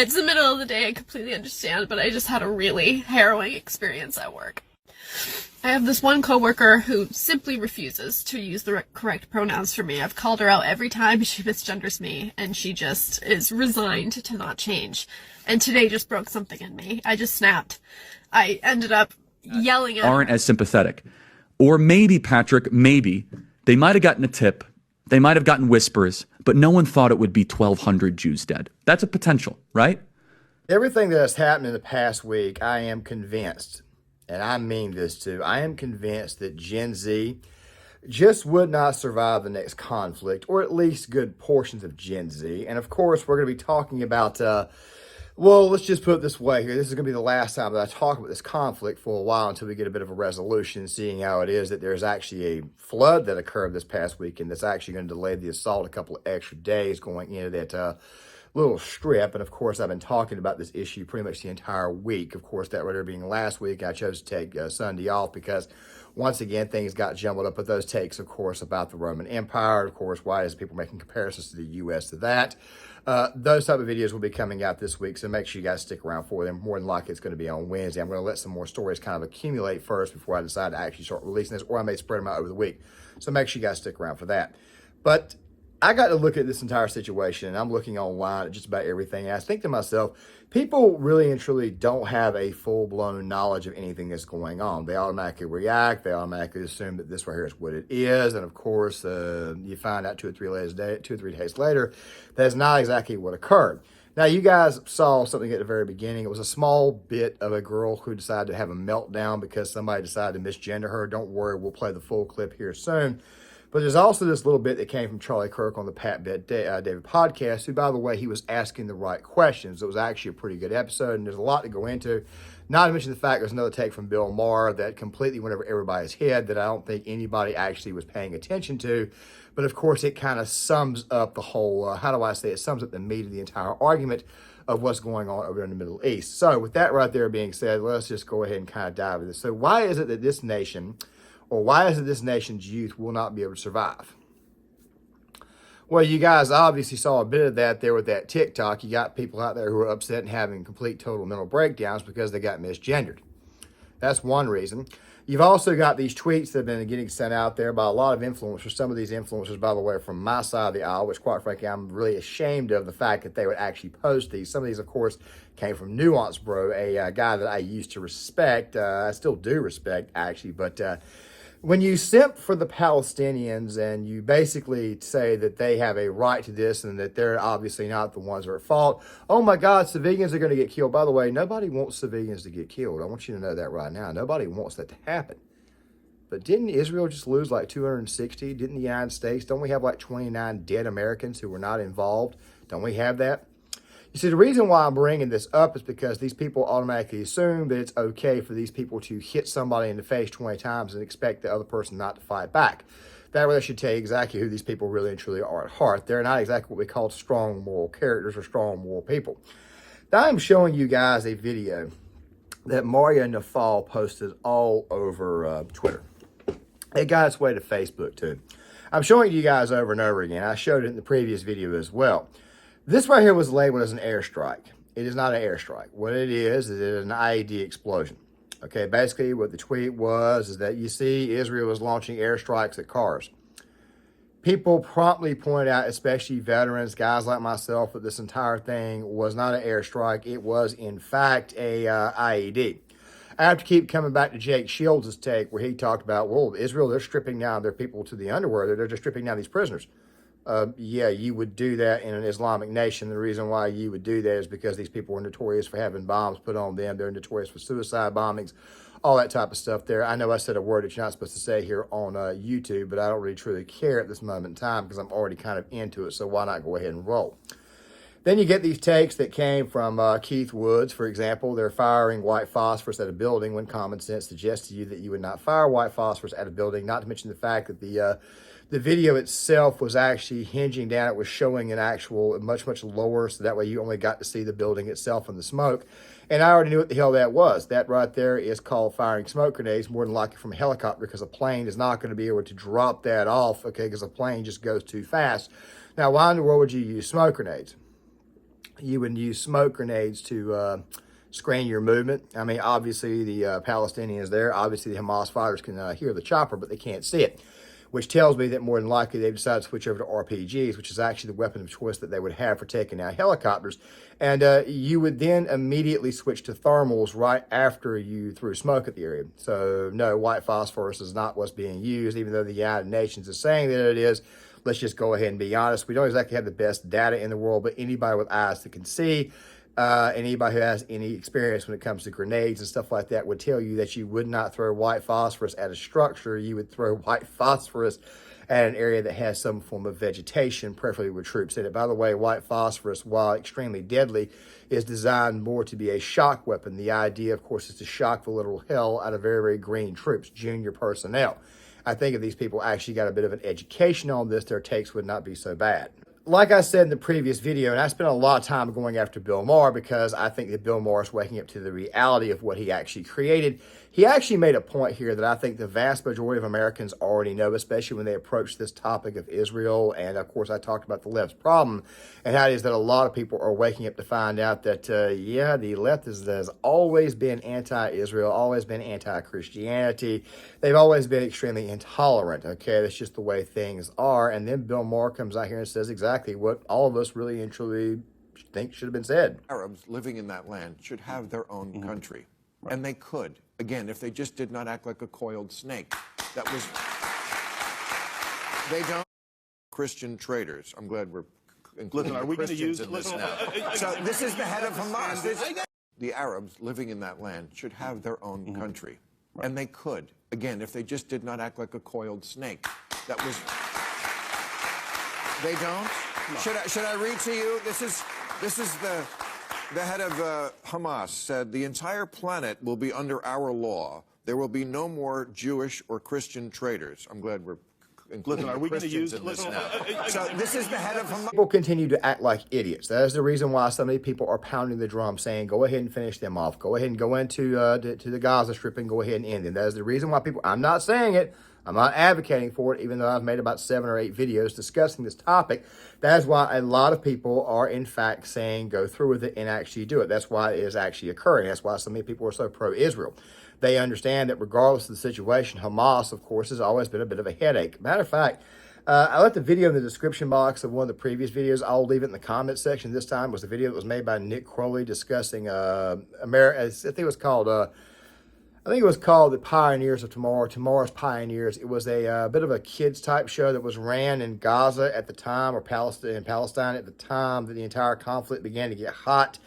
It's the middle of the day, I completely understand, but I just had a really harrowing experience at work. I have this one coworker who simply refuses to use the correct pronouns for me. I've called her out every time she misgenders me, and she just is resigned to not change. And today just broke something in me. I just snapped. I ended up yelling at aren't her. as sympathetic. Or maybe, Patrick, maybe, they might have gotten a tip, they might have gotten whispers, but no one thought it would be 1,200 Jews dead. That's a potential, right? Everything that has happened in the past week, I am convinced, and I mean this too, I am convinced that Gen Z just would not survive the next conflict, or at least good portions of Gen Z. And of course, we're going to be talking about, well, let's just put it this way here. This is going to be the last time that I talk about this conflict for a while until we get a bit of a resolution, seeing how it is that there's actually a flood that occurred this past weekend that's actually going to delay the assault a couple of extra days going into that little strip. And of course, I've been talking about this issue pretty much the entire week. Of course, that rather being last week, I chose to take Sunday off because once again, things got jumbled up with those takes, of course, about the Roman Empire. Of course, why is people making comparisons to the U.S. to that? Those type of videos will be coming out this week, so make sure you guys stick around for them. More than likely, it's going to be on Wednesday. I'm going to let some more stories kind of accumulate first before I decide to actually start releasing this, or I may spread them out over the week. So make sure you guys stick around for that. But I got to look at this entire situation, and I'm looking online at just about everything, and I think to myself, people really and truly don't have a full-blown knowledge of anything that's going on. They automatically react. They automatically assume that this right here is what it is, and of course, you find out 2 or 3 days later, that's not exactly what occurred. Now, you guys saw something at the very beginning. It was a small bit of a girl who decided to have a meltdown because somebody decided to misgender her. Don't worry, we'll play the full clip here soon. But there's also this little bit that came from Charlie Kirk on the Pat David podcast, who, by the way, he was asking the right questions. It was actually a pretty good episode, and there's a lot to go into. Not to mention the fact there's another take from Bill Maher that completely went over everybody's head that I don't think anybody actually was paying attention to. But, of course, it kind of sums up the whole, it sums up the meat of the entire argument of what's going on over in the Middle East. So, with that right there being said, let's just go ahead and kind of dive into this. So, why is it that this nation... or why is it this nation's youth will not be able to survive? Well, you guys obviously saw a bit of that there with that TikTok. You got people out there who are upset and having complete total mental breakdowns because they got misgendered. That's one reason. You've also got these tweets that have been getting sent out there by a lot of influencers. Some of these influencers, by the way, from my side of the aisle, which quite frankly, I'm really ashamed of the fact that they would actually post these. Some of these, of course, came from Nuance Bro, a guy that I used to respect. I still do respect, actually, but when you simp for the Palestinians and you basically say that they have a right to this and that they're obviously not the ones that are at fault, oh my God, civilians are going to get killed. By the way, nobody wants civilians to get killed. I want you to know that right now. Nobody wants that to happen. But didn't Israel just lose like 260? Didn't the United States? Don't we have like 29 dead Americans who were not involved? Don't we have that? You see, the reason why I'm bringing this up is because these people automatically assume that it's okay for these people to hit somebody in the face 20 times and expect the other person not to fight back. That really should tell you exactly who these people really and truly are at heart. They're not exactly what we call strong moral characters or strong moral people. Now I'm showing you guys a video that Maria Nafal posted all over Twitter. It got its way to Facebook too. I'm showing you guys over and over again. I showed it in the previous video as well. This right here was labeled as an airstrike. It is not an airstrike. What it is an IED explosion. Okay, basically what the tweet was is that you see Israel was launching airstrikes at cars. People promptly pointed out, especially veterans, guys like myself, that this entire thing was not an airstrike. It was, in fact, a IED. I have to keep coming back to Jake Shields' take where he talked about, well, Israel, they're stripping down their people to the underwear. They're just stripping down these prisoners. Yeah, you would do that in an Islamic nation. The reason why you would do that is because these people are notorious for having bombs put on them. They're notorious for suicide bombings, all that type of stuff there. I know I said a word that you're not supposed to say here on YouTube, but I don't really truly care at this moment in time because I'm already kind of into it, so why not go ahead and roll? Then you get these takes that came from Keith Woods, for example. They're firing white phosphorus at a building when common sense suggests to you that you would not fire white phosphorus at a building, not to mention the fact that the video itself was actually hinging down. It was showing an actual much, much lower, so that way you only got to see the building itself and the smoke. And I already knew what the hell that was. That right there is called firing smoke grenades, more than likely from a helicopter, because a plane is not going to be able to drop that off, okay, because a plane just goes too fast. Now, why in the world would you use smoke grenades? you would use smoke grenades to screen your movement. I mean, obviously the Palestinians there, obviously the Hamas fighters can hear the chopper, but they can't see it, which tells me that more than likely they've decided to switch over to RPGs, which is actually the weapon of choice that they would have for taking out helicopters. And you would then immediately switch to thermals right after you threw smoke at the area. So no, white phosphorus is not what's being used, even though the United Nations is saying that it is. Let's just go ahead and be honest. We don't exactly have the best data in the world, but anybody with eyes that can see, anybody who has any experience when it comes to grenades and stuff like that would tell you that you would not throw white phosphorus at a structure. You would throw white phosphorus at an area that has some form of vegetation, preferably with troops in it. By the way, white phosphorus, while extremely deadly, is designed more to be a shock weapon. The idea, of course, is to shock the literal hell out of very, very green troops, junior personnel. I think if these people actually got a bit of an education on this, their takes would not be so bad. Like I said in the previous video, and I spent a lot of time going after Bill Maher because I think that Bill Maher is waking up to the reality of what he actually created. He actually made a point here that I think the vast majority of Americans already know, especially when they approach this topic of Israel. And of course, I talked about the left's problem, and how it is that a lot of people are waking up to find out that, yeah, the left has always been anti-Israel, always been anti-Christianity. They've always been extremely intolerant, okay? That's just the way things are. And then Bill Maher comes out here and says exactly what all of us really and truly think should have been said. Arabs living in that land should have their own country. Right. And they could, again, if they just did not act like a coiled snake. That was, they don't. Christian traitors. I'm glad we're including are we going to use this now. So this is the head of Hamas. The Arabs living in that land should have their own country. Right. And they could, again, if they just did not act like a coiled snake. That was, they don't. No. Should I read to you? This is the head of Hamas said, the entire planet will be under our law. There will be no more Jewish or Christian traitors. I'm glad we're including are we going to use in this now. So this is the head of Hamas. People continue to act like idiots. That is the reason why so many people are pounding the drum saying, go ahead and finish them off. Go ahead and go into to the Gaza Strip and go ahead and end them. That is the reason why people, I'm not saying it, I'm not advocating for it, even though I've made about 7 or 8 videos discussing this topic. That is why a lot of people are, in fact, saying go through with it and actually do it. That's why it is actually occurring. That's why so many people are so pro-Israel. They understand that regardless of the situation, Hamas, of course, has always been a bit of a headache. Matter of fact, I left a video in the description box of one of the previous videos. I'll leave it in the comment section. This time was a video that was made by Nick Crowley discussing America. I think it was called The Pioneers of Tomorrow, Tomorrow's Pioneers. It was a bit of a kids type show that was ran in Gaza at the time, or Palestine at the time that the entire conflict began to get hot.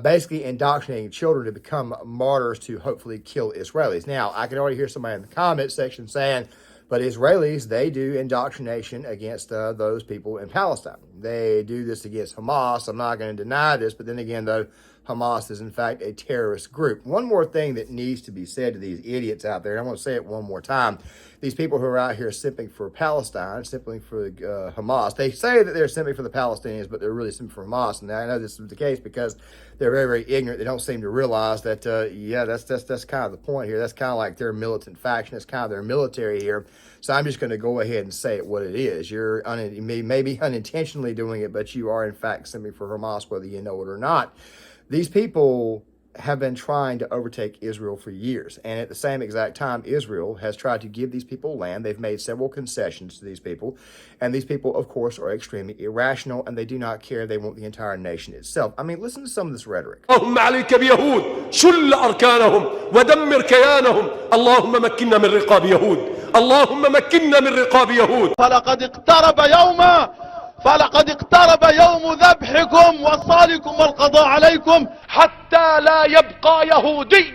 Basically indoctrinating children to become martyrs to hopefully kill Israelis. Now, I can already hear somebody in the comment section saying, but Israelis, they do indoctrination against those people in Palestine. They do this against Hamas. I'm not going to deny this, but then again, though, Hamas is in fact a terrorist group. One more thing that needs to be said to these idiots out there, and I'm going to say it one more time. These people who are out here simping for Palestine, simping for Hamas, they say that they're simping for the Palestinians, but they're really simping for Hamas. And I know this is the case because they're very, very ignorant. They don't seem to realize that, yeah, that's kind of the point here. That's kind of like their militant faction. That's kind of their military here. So I'm just going to go ahead and say it what it is. You're maybe unintentionally doing it, but you are in fact simping for Hamas, whether you know it or not. These people have been trying to overtake Israel for years. And at the same exact time, Israel has tried to give these people land. They've made several concessions to these people. And these people, of course, are extremely irrational, and they do not care. They want the entire nation itself. I mean, listen to some of this rhetoric. اللهم عليك بيهود شل أركانهم ودمر كيانهم اللهم مكننا من رقاب يهود اللهم مكننا من رقاب يهود فلقد اقترب يوم ذبحكم وصالكم والقضاء عليكم حتى لا يبقى يهودي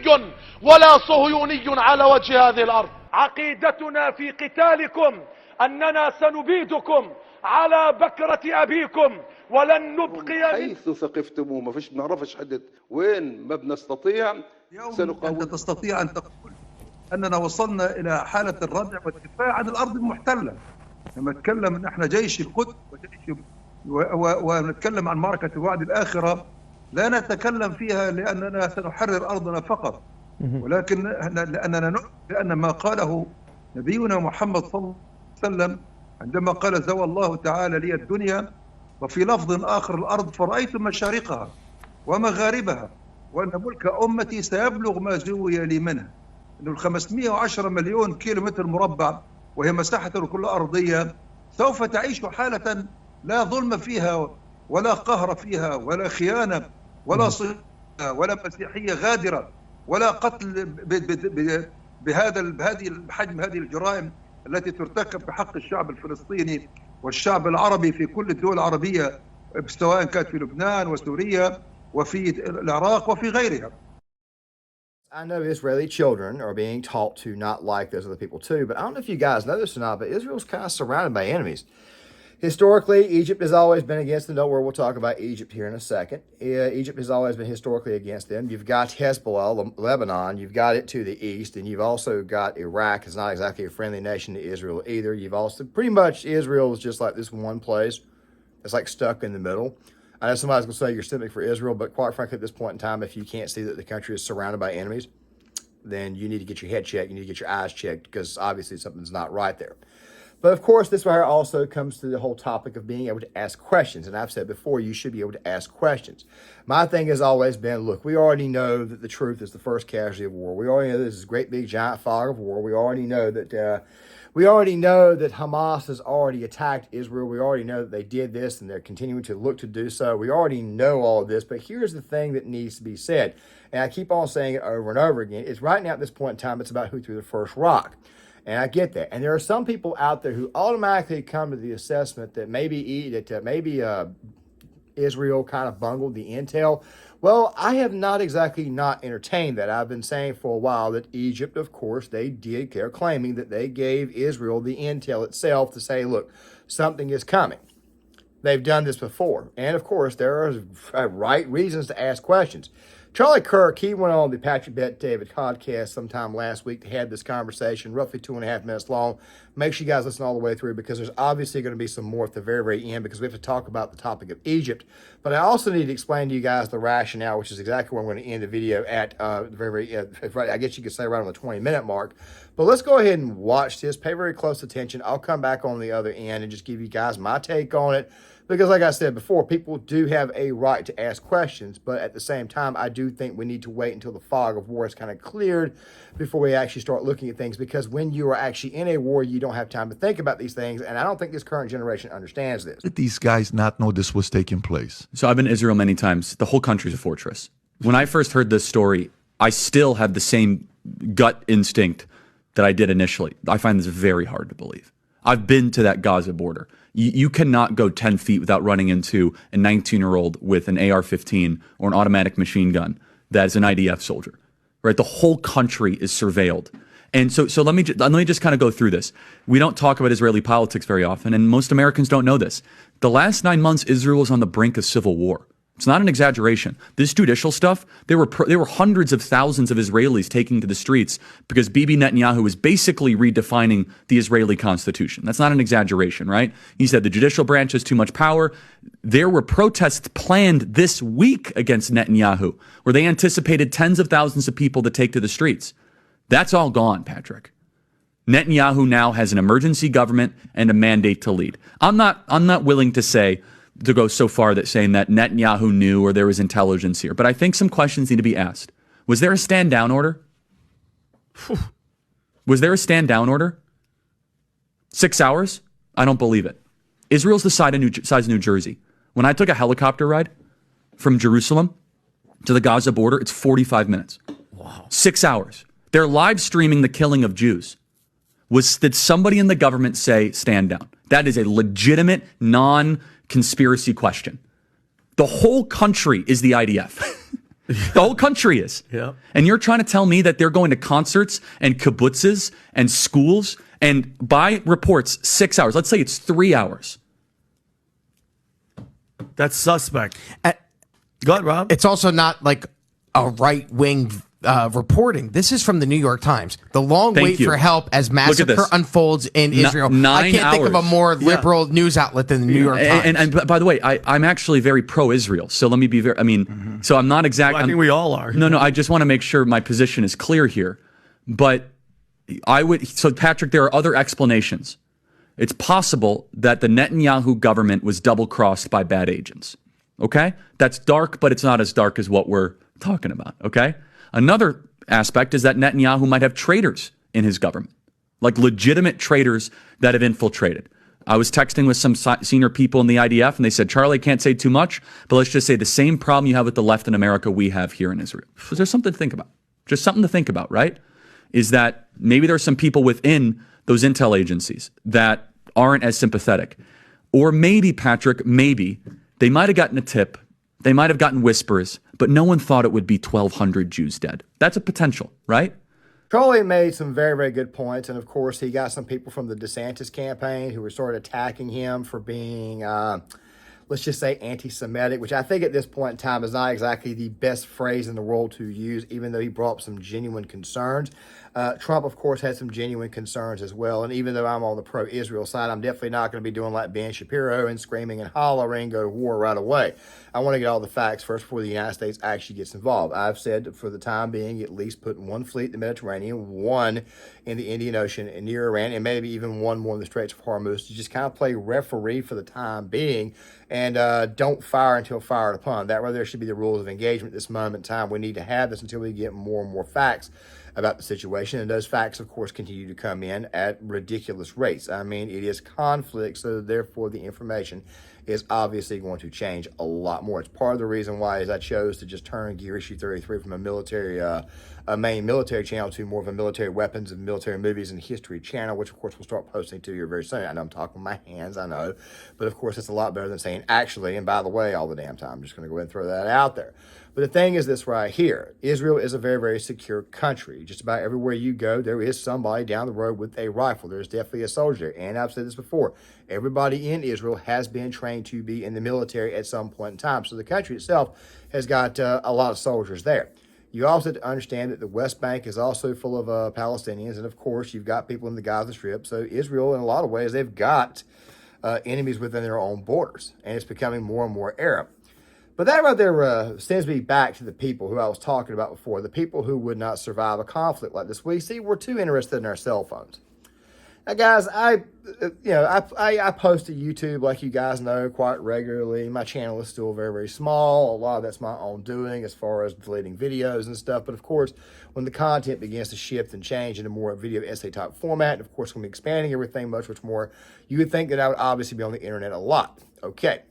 ولا صهيوني على وجه هذه الأرض. عقيدتنا في قتالكم أننا سنبيدكم على بكرة أبيكم ولن نبقي حيث ثقفتموه ما فيش بنعرفش حدد وين ما بنستطيع أنت تستطيع أن تقول أننا وصلنا إلى حالة الردع والدفاع عن الأرض المحتلة. لما نتكلم ان احنا جيش القدس ونتكلم عن معركة الوعد الآخرة لا نتكلم فيها لأننا سنحرر أرضنا فقط، ولكن لأننا نؤمن بأن ما قاله نبينا محمد صلى الله عليه وسلم عندما قال زوى الله تعالى لي الدنيا وفي لفظ آخر الأرض فرأيت مشارقها ومغاربها وأن ملك أمتي سيبلغ ما زوي لي منها. أنه 510 مليون كيلومتر مربع وهي مساحة الكرة الأرضية سوف تعيش حالة لا ظلم فيها ولا قهر فيها ولا خيانة ولا صهيونية ولا مسيحية غادرة ولا قتل بهذه الحجم، هذه الجرائم التي ترتكب بحق الشعب الفلسطيني والشعب العربي في كل الدول العربية، سواء كانت في لبنان وسوريا وفي العراق وفي غيرها. I know Israeli children are being taught to not like those other people too, but I don't know if you guys know this or not, but Israel's kind of surrounded by enemies. Historically, Egypt has always been against them. Don't worry, we'll talk about Egypt here in a second. Egypt has always been historically against them. You've got Hezbollah, Lebanon. You've got it to the east, and you've also got Iraq. It's not exactly a friendly nation to Israel either. You've also pretty much Israel is just like this one place. It's like stuck in the middle. I know somebody's going to say you're sympathetic for Israel, but quite frankly, at this point in time, if you can't see that the country is surrounded by enemies, then you need to get your head checked. You need to get your eyes checked because obviously something's not right there. But of course, this right here also comes to the whole topic of being able to ask questions. And I've said before, you should be able to ask questions. My thing has always been, look, we already know that the truth is the first casualty of war. We already know this is a great big giant fog of war. We already know that Hamas has already attacked Israel. We already know that they did this and they're continuing to look to do so. We already know all of this. But here's the thing that needs to be said. And I keep on saying it over and over again. It's right now at this point in time, it's about who threw the first rock. And I get that. And there are some people out there who automatically come to the assessment that maybe Israel kind of bungled the intel. Well, I have not exactly not entertained that. I've been saying for a while that Egypt, of course, they're claiming that they gave Israel the intel itself to say, look, something is coming. They've done this before. And of course, there are right reasons to ask questions. Charlie Kirk, he went on the Patrick Bet David podcast sometime last week to have this conversation, roughly 2.5 minutes long. Make sure you guys listen all the way through because there's obviously going to be some more at the very, very end because we have to talk about the topic of Egypt. But I also need to explain to you guys the rationale, which is exactly where I'm going to end the video at the very, I guess you could say right on the 20-minute mark. But let's go ahead and watch this. Pay very close attention. I'll come back on the other end and just give you guys my take on it. Because like I said before, people do have a right to ask questions, but at the same time, I do think we need to wait until the fog of war is kind of cleared before we actually start looking at things, because when you are actually in a war, you don't have time to think about these things, and I don't think this current generation understands this. Did these guys not know this was taking place? So I've been to Israel many times. The whole country's a fortress. When I first heard this story, I still have the same gut instinct that I did initially. I find this very hard to believe. I've been to that Gaza border. You cannot go 10 feet without running into a 19-year-old with an AR-15 or an automatic machine gun that is an IDF soldier, right? The whole country is surveilled. And so let me just kind of go through this. We don't talk about Israeli politics very often, and most Americans don't know this. The last 9 months, Israel was on the brink of civil war. It's not an exaggeration. This judicial stuff, there were hundreds of thousands of Israelis taking to the streets because Bibi Netanyahu was basically redefining the Israeli constitution. That's not an exaggeration, right? He said the judicial branch has too much power. There were protests planned this week against Netanyahu, where they anticipated tens of thousands of people to take to the streets. That's all gone, Patrick. Netanyahu now has an emergency government and a mandate to lead. I'm not willing to go so far that saying that Netanyahu knew or there was intelligence here. But I think some questions need to be asked. Was there a stand down order? Was there a stand down order? 6 hours? I don't believe it. Israel's the size of New Jersey. When I took a helicopter ride from Jerusalem to the Gaza border, it's 45 minutes. Wow. 6 hours. They're live streaming the killing of Jews. Did somebody in the government say stand down? That is a legitimate non-conspiracy question. The whole country is the IDF. The whole country is. Yeah. And you're trying to tell me that they're going to concerts and kibbutzes and schools and by reports 6 hours. Let's say it's 3 hours. That's suspect. Go ahead, Rob. It's also not like a right-wing reporting. This is from the New York Times. The long wait for help as massacre unfolds in Israel. I can't think of a more liberal news outlet than the New York Times. And by the way, I'm actually very pro-Israel. So let me be very, so I'm not exactly. Well, I think we all are. No, I just want to make sure my position is clear here. But so Patrick, there are other explanations. It's possible that the Netanyahu government was double-crossed by bad agents. Okay? That's dark, but it's not as dark as what we're talking about. Okay? Another aspect is that Netanyahu might have traitors in his government, like legitimate traitors that have infiltrated. I was texting with some senior people in the IDF, and they said, Charlie, can't say too much, but let's just say the same problem you have with the left in America, we have here in Israel. So there's something to think about. Just something to think about, right? Is that maybe there's some people within those intel agencies that aren't as sympathetic. Or maybe, Patrick, maybe they might have gotten a tip, they might have gotten whispers, but no one thought it would be 1,200 Jews dead. That's a potential, right? Charlie made some very, very good points. And of course, he got some people from the DeSantis campaign who were sort of attacking him for being, let's just say, anti-Semitic, which I think at this point in time is not exactly the best phrase in the world to use, even though he brought up some genuine concerns. Trump, of course, had some genuine concerns as well. And even though I'm on the pro-Israel side, I'm definitely not going to be doing like Ben Shapiro and screaming and hollering, go to war right away. I want to get all the facts first before the United States actually gets involved. I've said that for the time being, at least put one fleet in the Mediterranean, one in the Indian Ocean and near Iran, and maybe even one more in the Straits of Hormuz to just kind of play referee for the time being and don't fire until fired upon. That way there should be the rules of engagement at this moment in time. We need to have this until we get more and more facts about the situation. And those facts, of course, continue to come in at ridiculous rates. I mean, it is conflict, so therefore the information is obviously going to change a lot more. It's part of the reason why is I chose to just turn Gear Issue 33 from a military, a main military channel to more of a military weapons and military movies and history channel, which of course we'll start posting to you very soon. I know I'm talking with my hands, I know, but of course it's a lot better than saying actually, and by the way, all the damn time. I'm just going to go ahead and throw that out there. But the thing is this right here. Israel is a very, very secure country. Just about everywhere you go, there is somebody down the road with a rifle. There's definitely a soldier. And I've said this before. Everybody in Israel has been trained to be in the military at some point in time. So the country itself has got a lot of soldiers there. You also have to understand that the West Bank is also full of Palestinians. And of course, you've got people in the Gaza Strip. So Israel, in a lot of ways, they've got enemies within their own borders. And it's becoming more and more Arab. But that right there sends me back to the people who I was talking about before, the people who would not survive a conflict like this. We see we're too interested in our cell phones. Now, guys, I post to YouTube, like you guys know, quite regularly. My channel is still very, very small. A lot of that's my own doing as far as deleting videos and stuff. But of course, when the content begins to shift and change into more video essay type format, and of course, when we're expanding everything much, much more, you would think that I would obviously be on the internet a lot. Okay.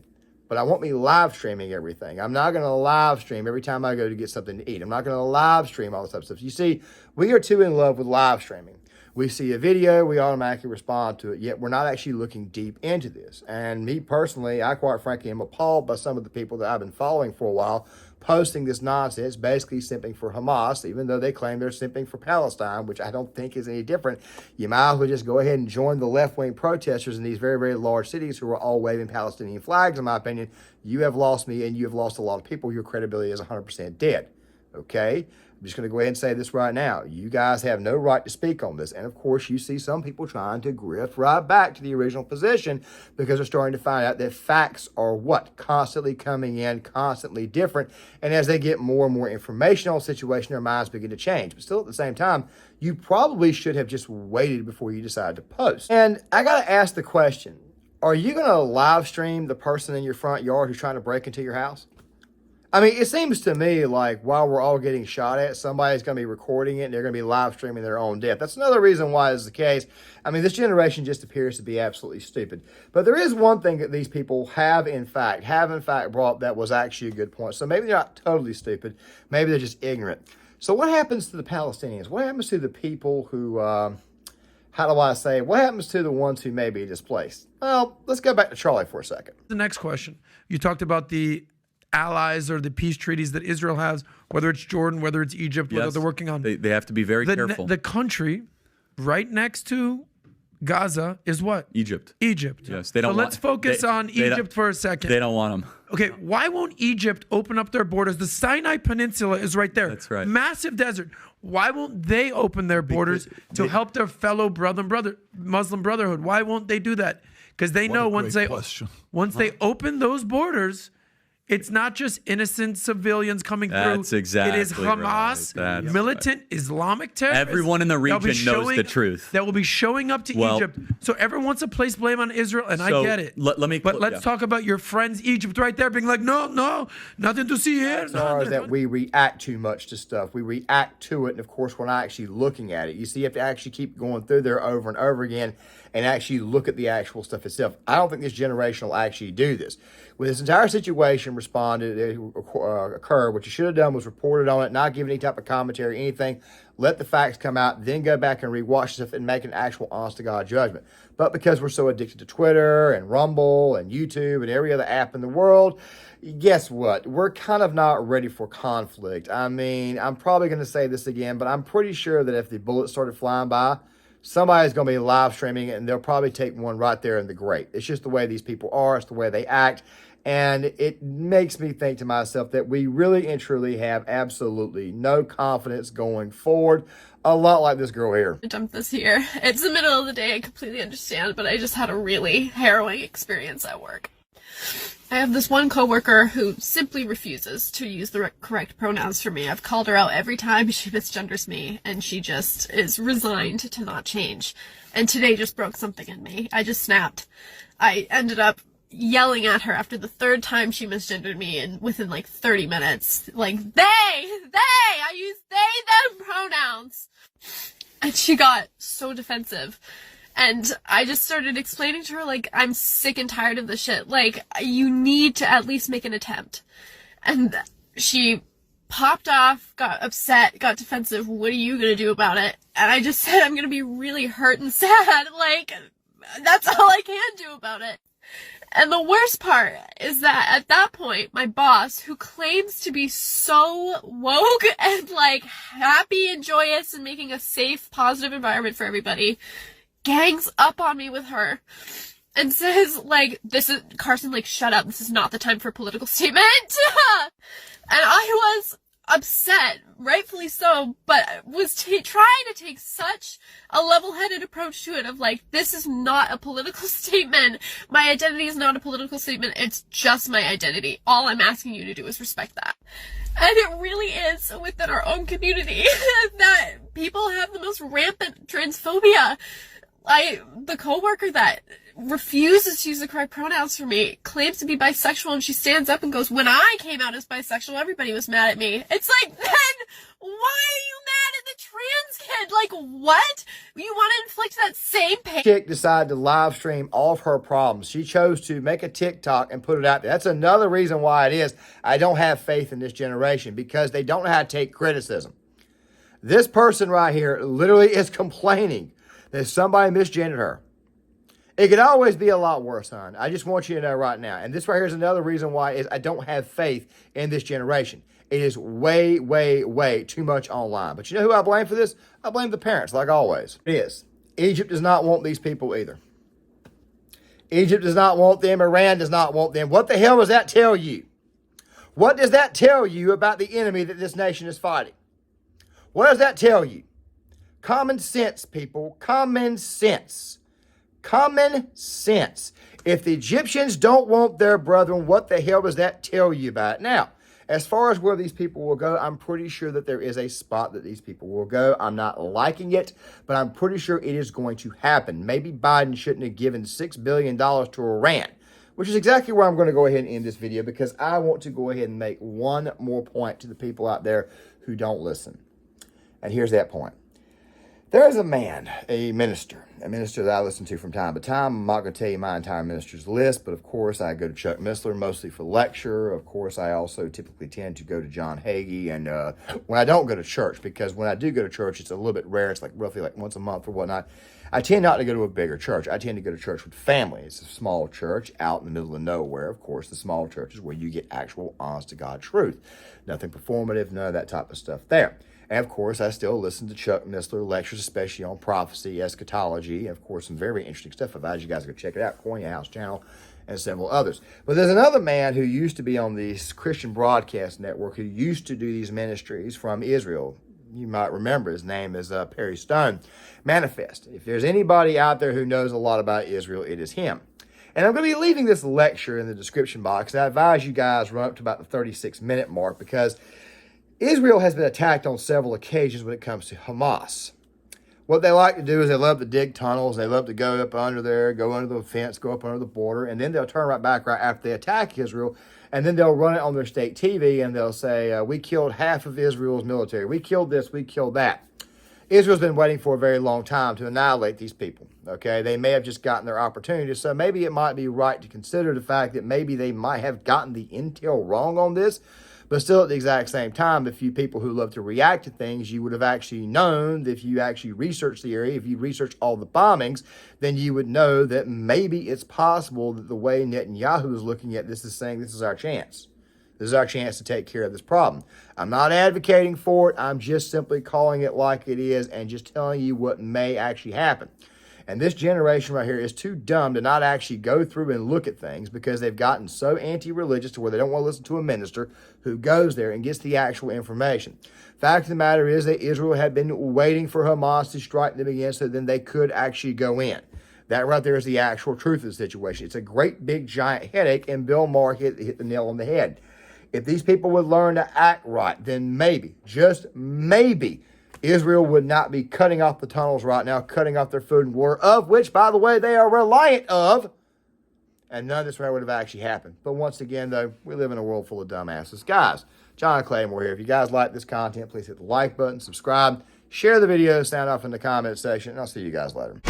But I won't be live streaming everything. I'm not going to live stream every time I go to get something to eat. I'm not going to live stream all this type of stuff. You see, we are too in love with live streaming. We see a video, we automatically respond to it, yet we're not actually looking deep into this. And me personally, I quite frankly am appalled by some of the people that I've been following for a while posting this nonsense, basically simping for Hamas, even though they claim they're simping for Palestine, which I don't think is any different. You might as well just go ahead and join the left-wing protesters in these very, very large cities who are all waving Palestinian flags, in my opinion. You have lost me, and you have lost a lot of people. Your credibility is 100% dead, okay? I'm just going to go ahead and say this right now. You guys have no right to speak on this. And of course, you see some people trying to grift right back to the original position because they're starting to find out that facts are what? Constantly coming in, constantly different. And as they get more and more information on the situation, their minds begin to change. But still at the same time, you probably should have just waited before you decided to post. And I got to ask the question, are you going to live stream the person in your front yard who's trying to break into your house? I mean, it seems to me like while we're all getting shot at, somebody's going to be recording it and they're going to be live streaming their own death. That's another reason why this is the case. I mean, this generation just appears to be absolutely stupid. But there is one thing that these people have in fact brought up that was actually a good point. So maybe they're not totally stupid. Maybe they're just ignorant. So what happens to the Palestinians? What happens to the people who, what happens to the ones who may be displaced? Well, let's go back to Charlie for a second. The next question. You talked about the allies or the peace treaties that Israel has, whether it's Jordan, whether it's Egypt, whether they're working on. They have to be very careful. The country right next to Gaza is what? Egypt. Yes, they don't. So let's focus on Egypt for a second. They don't want them. Okay, why won't Egypt open up their borders? The Sinai Peninsula is right there. That's right. Massive desert. Why won't they open their borders to help their fellow Muslim Brotherhood? Why won't they do that? Because they know once they open those borders, It's not just innocent civilians coming through. That's exactly It is Hamas, right. militant Islamic terrorists. Everyone in the region knows the truth. That will be showing up to Egypt. So everyone wants to place blame on Israel, and I get it. Let's talk about your friends Egypt right there being like, no, nothing to see here. As far as that we react too much to stuff. We react to it, and of course, we're not actually looking at it. You see, you have to actually keep going through there over and over again and actually look at the actual stuff itself. I don't think this generation will actually do this. When this entire situation occurred, what you should have done was reported on it, not give any type of commentary, anything. Let the facts come out, then go back and rewatch stuff and make an actual honest-to-God judgment. But because we're so addicted to Twitter and Rumble and YouTube and every other app in the world, guess what? We're kind of not ready for conflict. I mean, I'm probably going to say this again, but I'm pretty sure that if the bullets started flying by, somebody's going to be live streaming it, and they'll probably take one right there in the grate. It's just the way these people are. It's the way they act. And it makes me think to myself that we really and truly have absolutely no confidence going forward. A lot like this girl here. Dump this here. It's the middle of the day. I completely understand, but I just had a really harrowing experience at work. I have this one coworker who simply refuses to use the correct pronouns for me. I've called her out every time she misgenders me, and she just is resigned to not change. And today just broke something in me. I just snapped. I ended up yelling at her after the third time she misgendered me, and within like 30 minutes, like, I use they, them pronouns. And she got so defensive. And I just started explaining to her, like, I'm sick and tired of this shit. Like, you need to at least make an attempt. And she popped off, got upset, got defensive. What are you gonna do about it? And I just said, I'm gonna be really hurt and sad. Like, that's all I can do about it. And the worst part is that at that point, my boss, who claims to be so woke and like happy and joyous and making a safe, positive environment for everybody, gangs up on me with her and says, like, Carson, like, shut up. This is not the time for a political statement. And I was upset, rightfully so, but was trying to take such a level-headed approach to it of like, this is not a political statement. My identity is not a political statement. It's just my identity. All I'm asking you to do is respect that. And it really is within our own community that people have the most rampant transphobia. The coworker that refuses to use the correct pronouns for me claims to be bisexual, and she stands up and goes, when I came out as bisexual, everybody was mad at me. It's like, then why are you mad at the trans kid? Like, what? You want to inflict that same pain? Chick decided to live stream all of her problems. She chose to make a TikTok and put it out there. That's another reason why it is I don't have faith in this generation, because they don't know how to take criticism. This person right here literally is complaining that somebody misgendered her. It could always be a lot worse, hon. I just want you to know right now. And this right here is another reason why is I don't have faith in this generation. It is way, way, way too much online. But you know who I blame for this? I blame the parents, like always. It is. Egypt does not want these people either. Egypt does not want them. Iran does not want them. What the hell does that tell you? What does that tell you about the enemy that this nation is fighting? What does that tell you? Common sense, people. Common sense. Common sense. If the Egyptians don't want their brethren, what the hell does that tell you about it? Now, as far as where these people will go, I'm pretty sure that there is a spot that these people will go. I'm not liking it, but I'm pretty sure it is going to happen. Maybe Biden shouldn't have given $6 billion to Iran, which is exactly where I'm going to go ahead and end this video, because I want to go ahead and make one more point to the people out there who don't listen. And here's that point. There is a man, a minister that I listen to from time to time. I'm not going to tell you my entire minister's list, but of course I go to Chuck Missler mostly for lecture. Of course, I also typically tend to go to John Hagee, and when I don't go to church, because when I do go to church, it's a little bit rare. It's like roughly like once a month or whatnot. I tend not to go to a bigger church. I tend to go to church with family. It's a small church out in the middle of nowhere. Of course, the small church is where you get actual honest-to-God truth. Nothing performative, none of that type of stuff there. And of course, I still listen to Chuck Missler lectures, especially on prophecy, eschatology, and of course, some very interesting stuff. I advise you guys to go check it out, Corny House channel, and several others. But there's another man who used to be on the Christian Broadcast Network who used to do these ministries from Israel. You might remember his name is Perry Stone. Manifest. If there's anybody out there who knows a lot about Israel, it is him. And I'm going to be leaving this lecture in the description box. And I advise you guys run up to about the 36-minute mark because Israel has been attacked on several occasions when it comes to Hamas. What they like to do is they love to dig tunnels. They love to go up under there, go under the fence, go up under the border, and then they'll turn right back right after they attack Israel, and then they'll run it on their state TV, and they'll say, we killed half of Israel's military. We killed this, we killed that. Israel's been waiting for a very long time to annihilate these people, okay? They may have just gotten their opportunity, so maybe it might be right to consider the fact that maybe they might have gotten the intel wrong on this, but still at the exact same time, if you people who love to react to things, you would have actually known that if you actually researched the area, if you researched all the bombings, then you would know that maybe it's possible that the way Netanyahu is looking at this is saying this is our chance. This is our chance to take care of this problem. I'm not advocating for it. I'm just simply calling it like it is and just telling you what may actually happen. And this generation right here is too dumb to not actually go through and look at things because they've gotten so anti-religious to where they don't want to listen to a minister who goes there and gets the actual information. Fact of the matter is that Israel had been waiting for Hamas to strike them again so then they could actually go in. That right there is the actual truth of the situation. It's a great big giant headache, and Bill Maher hit the nail on the head. If these people would learn to act right, then maybe, just maybe, Israel would not be cutting off the tunnels right now, cutting off their food and water, of which, by the way, they are reliant of. And none of this would have actually happened. But once again, though, we live in a world full of dumbasses. Guys, John Claymore here. If you guys like this content, please hit the like button, subscribe, share the video, sound off in the comment section, and I'll see you guys later.